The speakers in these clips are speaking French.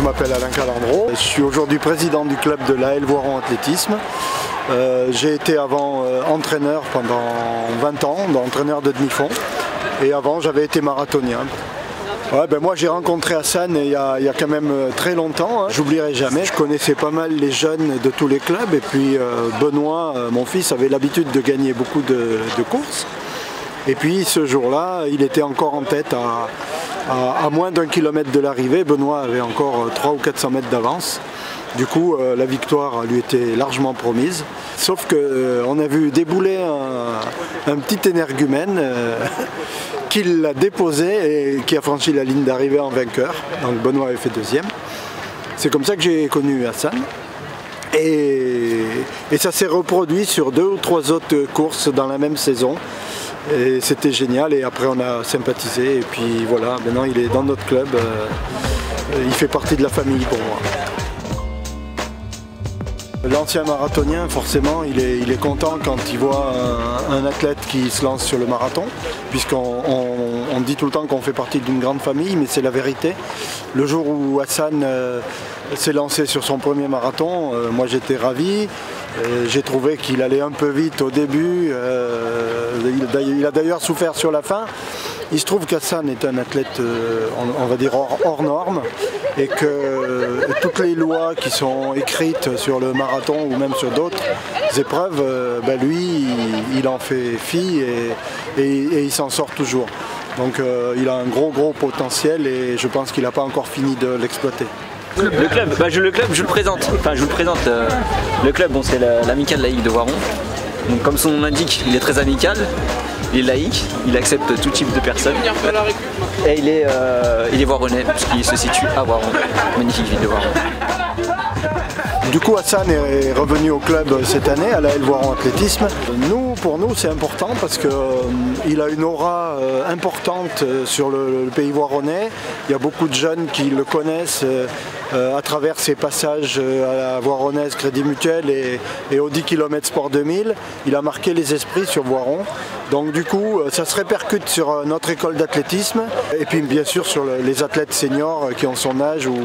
m'appelle Alain Calandro. Je suis aujourd'hui président du club de l'AL Voiron Athlétisme. J'ai été avant entraîneur pendant 20 ans, entraîneur de demi-fond. Et avant, j'avais été marathonien. Ouais, moi j'ai rencontré Hassan il y a quand même très longtemps, hein. J'oublierai jamais. Je connaissais pas mal les jeunes de tous les clubs et puis Benoît, mon fils, avait l'habitude de gagner beaucoup de courses. Et puis ce jour-là, il était encore en tête à moins d'1 kilomètre de l'arrivée. Benoît avait encore 300 ou 400 mètres d'avance. Du coup, la victoire lui était largement promise. Sauf qu'on a vu débouler un petit énergumène qui l'a déposé et qui a franchi la ligne d'arrivée en vainqueur. Donc Benoît avait fait deuxième. C'est comme ça que j'ai connu Hassan. Et ça s'est reproduit sur 2 ou 3 autres courses dans la même saison. Et c'était génial et après on a sympathisé et puis voilà, maintenant il est dans notre club, il fait partie de la famille pour moi. L'ancien marathonien, forcément, il est content quand il voit un athlète qui se lance sur le marathon, puisqu'on dit tout le temps qu'on fait partie d'une grande famille, mais c'est la vérité. Le jour où Hassan s'est lancé sur son premier marathon, moi j'étais ravi. J'ai trouvé qu'il allait un peu vite au début, il a d'ailleurs souffert sur la fin. Il se trouve qu'Hassan est un athlète, on va dire, hors norme et que toutes les lois qui sont écrites sur le marathon ou même sur d'autres épreuves, lui, il en fait fi et il s'en sort toujours. Donc il a un gros potentiel et je pense qu'il n'a pas encore fini de l'exploiter. Le club, je le présente. Le club, bon, c'est l'amicale laïque de Voiron. Donc, comme son nom l'indique, il est très amical, il est laïque, il accepte tout type de personnes. Et il est voironnais, puisqu'il se situe à Voiron. Magnifique ville de Voiron. Du coup, Hassan est revenu au club cette année, à l'AL Voiron Athlétisme. Pour nous, c'est important parce qu'il a une aura importante sur le pays voironnais. Il y a beaucoup de jeunes qui le connaissent à travers ses passages à la Voironnaise Crédit Mutuel et au 10 km Sport 2000. Il a marqué les esprits sur Voiron. Donc du coup, ça se répercute sur notre école d'athlétisme et puis bien sûr sur les athlètes seniors qui ont son âge ou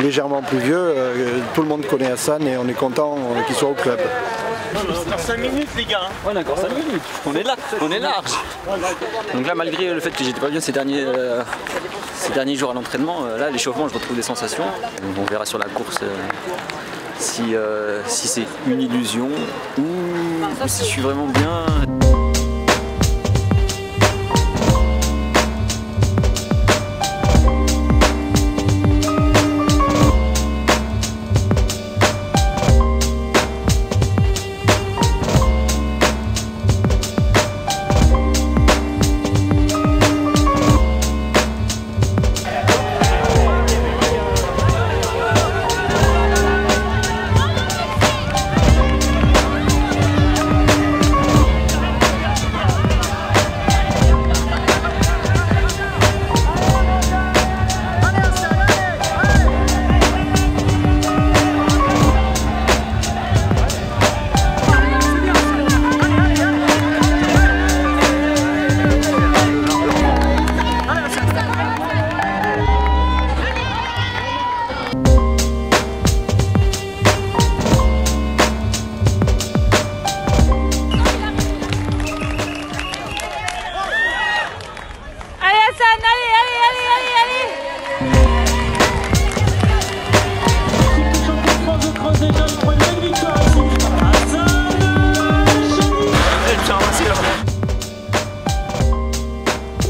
légèrement plus vieux. Tout le monde connaît Hassan et on est content qu'il soit au club. Dans 5 minutes les gars. Ouais d'accord, 5 minutes. On est là, on est large. Donc là, malgré le fait que j'étais pas bien ces derniers jours à l'entraînement, là l'échauffement je retrouve des sensations. Donc, on verra sur la course si c'est une illusion ou si je suis vraiment bien.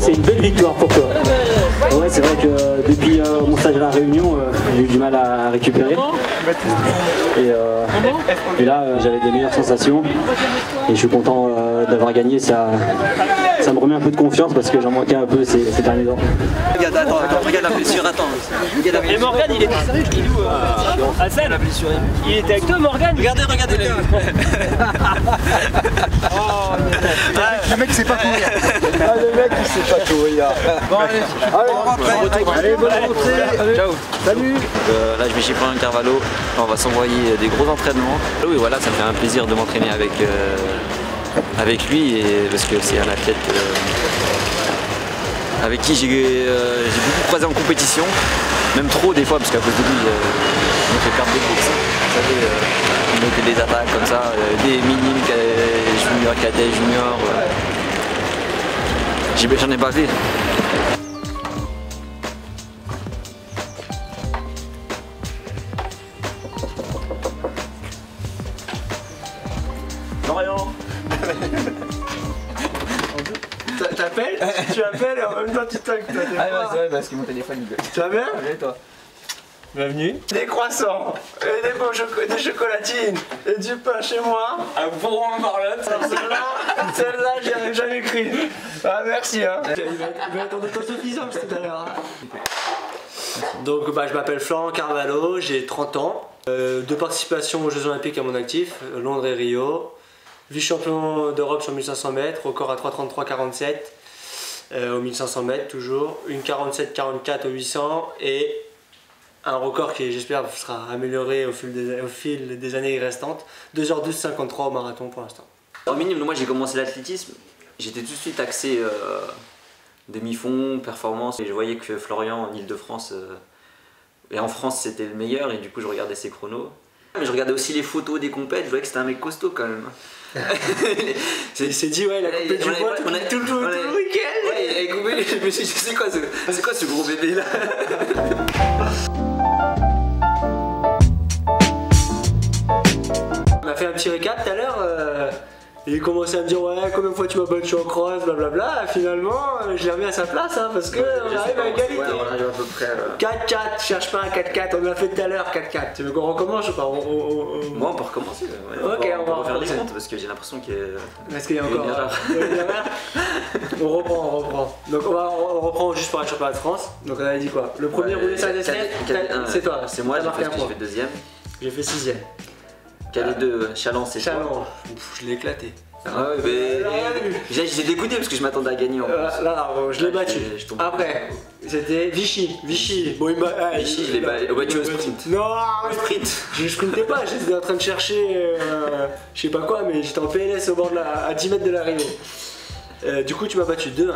C'est une belle victoire pour toi. Ouais, c'est vrai que depuis mon stage à la Réunion, j'ai eu du mal à récupérer. Et là, j'avais des meilleures sensations. Et je suis content d'avoir gagné. Ça me remet un peu de confiance parce que j'en manquais un peu ces derniers temps. Regarde, attends, regarde la blessure, attends. Et Morgane, il est où Hassan, la blessure. Il était avec toi, Morgane. Regardez-le. Le mec sait pas courir. Le mec il sait pas courir. Bon, allez, bonne rentrée. Ciao. Salut. Là, je vais chez Florian Carvalho. On va s'envoyer des gros entraînements. Oui, voilà, ça me fait un plaisir de m'entraîner avec lui parce que c'est un athlète avec qui j'ai beaucoup croisé en compétition, même trop des fois, parce qu'à cause de lui, il m'a fait perdre des courses. Vous savez, il mettait des attaques comme ça, des minimes, junior, cadet, junior. J'en ai pas fait. Lorient. T'appelles, tu appelles et en même temps tu toques. Ah ouais, c'est vrai, parce que mon téléphone il gueule. Tu vas bien? Et toi? Bienvenue. Des croissants, et des chocolatines, et du pain chez moi. Un bon Marlotte. Celle-là, j'y avais jamais cru. Ah merci hein. Il va être en autosuffisance tout à l'heure. Donc je m'appelle Florent Carvalho, j'ai 30 ans. 2 participations aux Jeux Olympiques à mon actif, Londres et Rio. Vice-champion d'Europe sur 1500 mètres, record à 3,33,47 au 1500 mètres toujours. Une 47,44 au 800 et un record qui j'espère sera amélioré au fil des années restantes. 2h12,53 au marathon pour l'instant. Au minimum, moi j'ai commencé l'athlétisme, j'étais tout de suite axé demi-fond, performance, et je voyais que Florian en Ile-de-France et en France c'était le meilleur, et du coup je regardais ses chronos. Mais je regardais aussi les photos des compètes, je voyais que c'était un mec costaud quand même. Il s'est dit ouais, il a coupé du bois tout le week-end. Ouais, il a coupé, je me suis dit c'est quoi ce gros bébé là? On a fait un petit récap tout à l'heure. Il commençait à me dire ouais, combien de fois tu m'as battu en cross, blablabla. Finalement, je l'ai remis à sa place hein, parce qu'on arrive à égalité. Ouais, on arrive à peu près. 4-4, cherche pas un 4-4, on l'a fait tout à l'heure 4-4. Tu veux qu'on recommence ou pas? Moi on peut recommencer. Ouais. Ok, on va refaire des comptes parce que j'ai l'impression qu'il y a. Parce qu'il y a encore. On reprend. Donc on reprend juste pour un championnat de France. Donc on avait dit quoi? Le premier roulé ça c'est toi. C'est moi, j'ai fait deuxième. J'ai fait 6ème. Cadet 2, Chaland, c'est Chaland, je l'ai éclaté. Ah ouais, mais j'ai dégoûté parce que je m'attendais à gagner en plus. Là, je l'ai battu. Après, c'était Vichy. Bon, Vichy, je l'ai battu. Ouais, tu veux sprint? Non, sprint. Je sprintais pas, j'étais en train de chercher je sais pas quoi, mais j'étais en PLS au bord de à 10 mètres de l'arrivée. Du coup, tu m'as battu 2-1.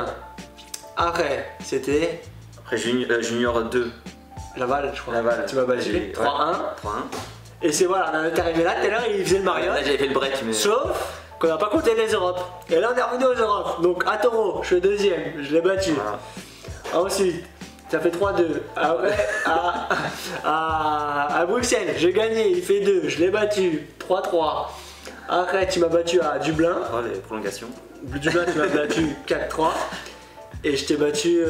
Après, c'était. Après, Junior 2. Laval, je crois. Laval. Tu m'as battu 3-1. 3-1. Et c'est voilà, on est arrivé là, tout à l'heure il faisait le mariage. Là j'avais fait le break mais. Sauf qu'on n'a pas compté les Europes. Et là on est revenu aux Europes. Donc à Taureau, je suis deuxième, je l'ai battu. Voilà. Ensuite, ça fait 3-2. Après, à Bruxelles, j'ai gagné, il fait 2, je l'ai battu. 3-3. Après tu m'as battu à Dublin. Les prolongations. Dublin tu m'as battu 4-3. Et je t'ai battu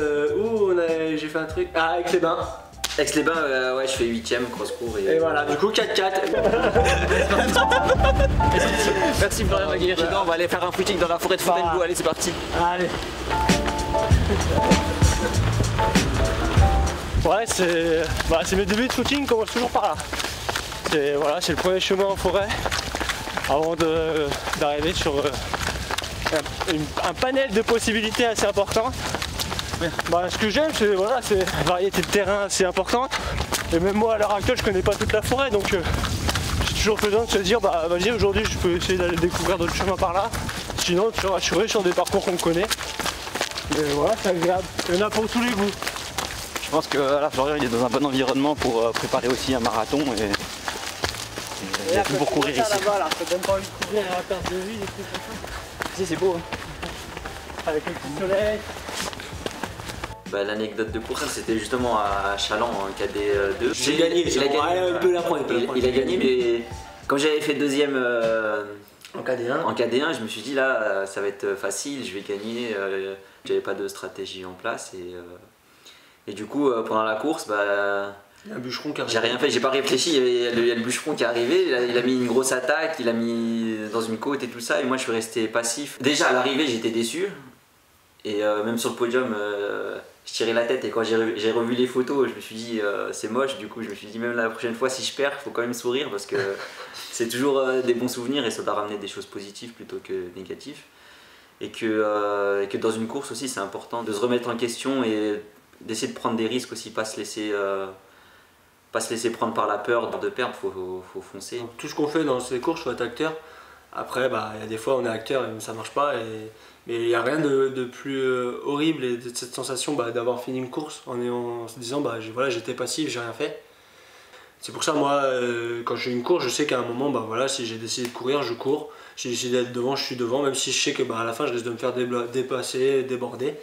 j'ai fait un truc. Ah, Aix-les-Bains. Aix-les-Bains, ouais, je fais 8ème, cross-court. Et voilà, du coup 4-4. Merci Florian de m'accueillir chez toi. On va aller faire un footing dans la forêt de Fontainebleau. Allez, c'est parti. Allez. Ouais, c'est mes débuts de footing, commence toujours par là. C'est le premier chemin en forêt avant d'arriver sur un panel de possibilités assez important. Ce que j'aime, c'est la variété de terrain assez importante. Et même moi à l'heure actuelle je connais pas toute la forêt, donc j'ai toujours besoin de se dire vas-y, aujourd'hui je peux essayer d'aller découvrir d'autres chemins par là. Sinon tu vas rassurer sur des parcours qu'on connaît. Et voilà, c'est agréable. Il y en a pour tous les goûts. Je pense que là Florian il est dans un bon environnement pour préparer aussi un marathon et il y a tout pour courir ici. Là-bas, ça donne pas envie de courir à la perte de vue, des trucs comme ça. Si, c'est beau. Avec le petit soleil. L'anecdote de course, c'était justement à Chaland en cadet 2. J'ai gagné, il a gagné, mais quand j'avais fait deuxième en KD1, je me suis dit là, ça va être facile, je vais gagner. J'avais pas de stratégie en place et du coup, pendant la course, il y a un bûcheron qui arrive. J'ai rien fait, j'ai pas réfléchi, il y a le bûcheron qui est arrivé, il a mis une grosse attaque, il a mis dans une côte et tout ça, et moi je suis resté passif. Déjà à l'arrivée, j'étais déçu, et même sur le podium, je tirais la tête, et quand j'ai revu les photos, je me suis dit c'est moche, du coup je me suis dit même la prochaine fois si je perds, il faut quand même sourire parce que c'est toujours des bons souvenirs et ça doit ramener des choses positives plutôt que négatives. Et que dans une course aussi c'est important de se remettre en question et d'essayer de prendre des risques aussi, pas se laisser prendre par la peur de perdre, faut foncer. Donc, tout ce qu'on fait dans ces courses, faut être acteur. Après, bah, y a des fois on est acteur et ça marche pas. Mais il n'y a rien de plus horrible et de cette sensation d'avoir fini une course en se disant voilà, j'étais passif, j'ai rien fait. C'est pour ça, moi, quand je fais une course, je sais qu'à un moment, voilà, si j'ai décidé de courir, je cours. Si j'ai décidé d'être devant, je suis devant, même si je sais que à la fin, je risque de me faire dépasser, déborder.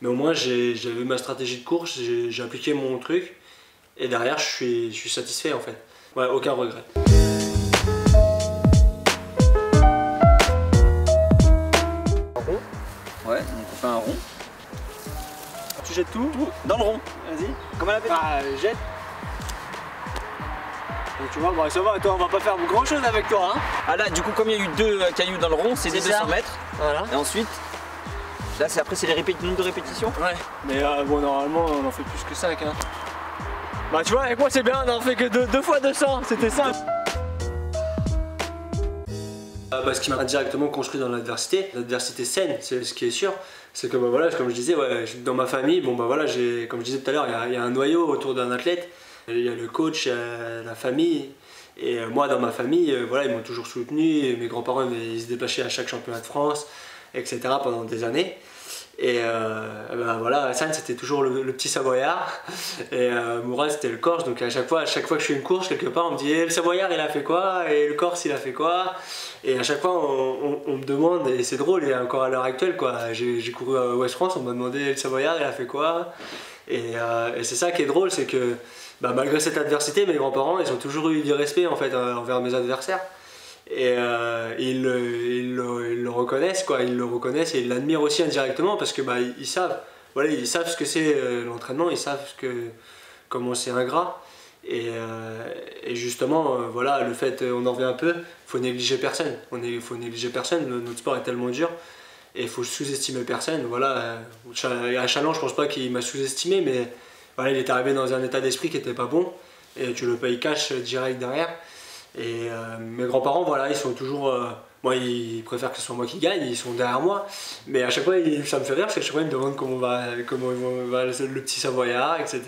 Mais au moins, j'avais ma stratégie de course, j'ai appliqué mon truc. Et derrière, je suis satisfait, en fait. Ouais, aucun regret. Ouais, donc on fait un rond. Tu jettes tout Dans le rond. Vas-y. Comment la Jette. Donc tu vois, ça va, toi, on va pas faire grand chose avec toi. Hein. Ah là, du coup, comme il y a eu 2 cailloux dans le rond, c'est des 200 mètres. Voilà. Et ensuite, là, après, c'est le nombre de répétitions. Ouais. Mais bon, normalement, on en fait plus que 5. Hein. Bah, tu vois, avec moi, c'est bien, on en fait que 2 fois 200. C'était ça. Ce qui m'a directement construit dans l'adversité saine, c'est ce qui est sûr, c'est que voilà, comme je disais, dans ma famille, voilà, comme je disais tout à l'heure, il y a un noyau autour d'un athlète, il y a le coach, la famille, et moi dans ma famille, voilà, ils m'ont toujours soutenu, mes grands-parents ils se déplaçaient à chaque championnat de France, etc. pendant des années. Et voilà, Hassan c'était toujours le petit Savoyard et Mourad c'était le Corse, donc à chaque fois que je fais une course quelque part on me dit le Savoyard il a fait quoi et le Corse il a fait quoi, et à chaque fois on me demande, et c'est drôle, et encore à l'heure actuelle quoi, j'ai couru à Ouest France, on m'a demandé le Savoyard il a fait quoi, et c'est ça qui est drôle, c'est que malgré cette adversité mes grands-parents ils ont toujours eu du respect en fait envers mes adversaires. Et ils le reconnaissent quoi, ils le reconnaissent et ils l'admirent aussi indirectement parce que ils savent, voilà, ils savent ce que c'est l'entraînement, ils savent comment c'est ingrat, et justement voilà, le fait, on en revient un peu, faut négliger personne, notre sport est tellement dur et il faut sous-estimer personne. Voilà, à Chalon je pense pas qu'il m'a sous-estimé, mais voilà, il est arrivé dans un état d'esprit qui était pas bon et tu le payes cash direct derrière. Et mes grands-parents, voilà, ils sont toujours... moi, ils préfèrent que ce soit moi qui gagne, ils sont derrière moi. Mais à chaque fois, ça me fait rire parce qu'à chaque fois, ils me demandent comment va le petit Savoyard, etc.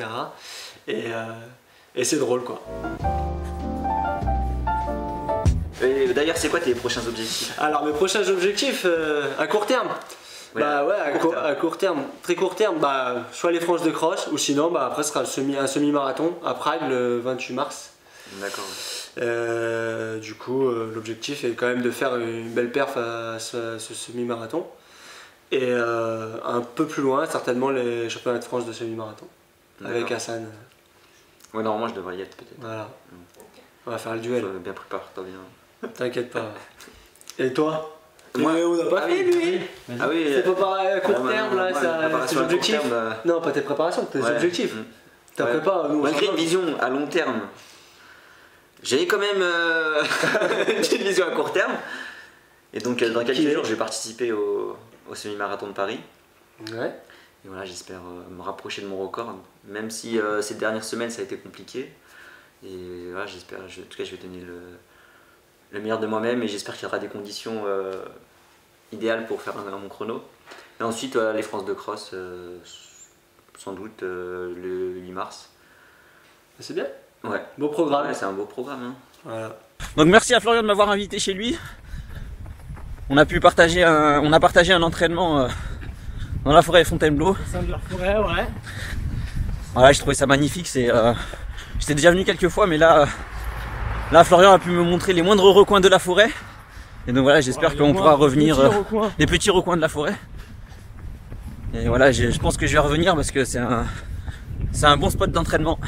Et c'est drôle, quoi. Et d'ailleurs, c'est quoi tes prochains objectifs? Alors, mes prochains objectifs, à court terme. Ouais, à court terme, très court terme, soit les France de cross, ou sinon, après, ce sera un semi-marathon à Prague le 28 mars. D'accord. Du coup, l'objectif est quand même de faire une belle perf à ce semi-marathon. Et un peu plus loin, certainement les championnats de France de semi-marathon. Avec Hassan. Ouais, normalement je devrais y être peut-être. Voilà. On va faire le duel. Bien prépare-toi bien. T'inquiète pas. Et toi? Moi, on n'a pas fait lui. Ah oui. C'est pas à court terme là, c'est l'objectif. Non, pas tes préparations, tes objectifs. T'as préparé, nous. Malgré une vision à long terme. J'ai quand même une vision à court terme. Et donc dans quelques jours je vais participer au semi-marathon de Paris. Ouais. Et voilà, j'espère me rapprocher de mon record, même si ces dernières semaines ça a été compliqué. Et voilà, j'espère, en tout cas je vais donner le meilleur de moi-même, et j'espère qu'il y aura des conditions idéales pour faire mon chrono. Et ensuite les France de cross, sans doute le 8 mars. C'est bien. Ouais. Beau programme. Ouais, c'est un beau programme. Hein. Voilà. Donc merci à Florian de m'avoir invité chez lui. On a partagé un entraînement dans la forêt Fontainebleau. Au sein de la forêt, ouais. Voilà, j'ai trouvé ça magnifique. J'étais déjà venu quelques fois, mais là Florian a pu me montrer les moindres recoins de la forêt. Et donc voilà, j'espère qu'on pourra revenir les petits recoins de la forêt. Et voilà, je pense que je vais revenir parce que c'est un bon spot d'entraînement.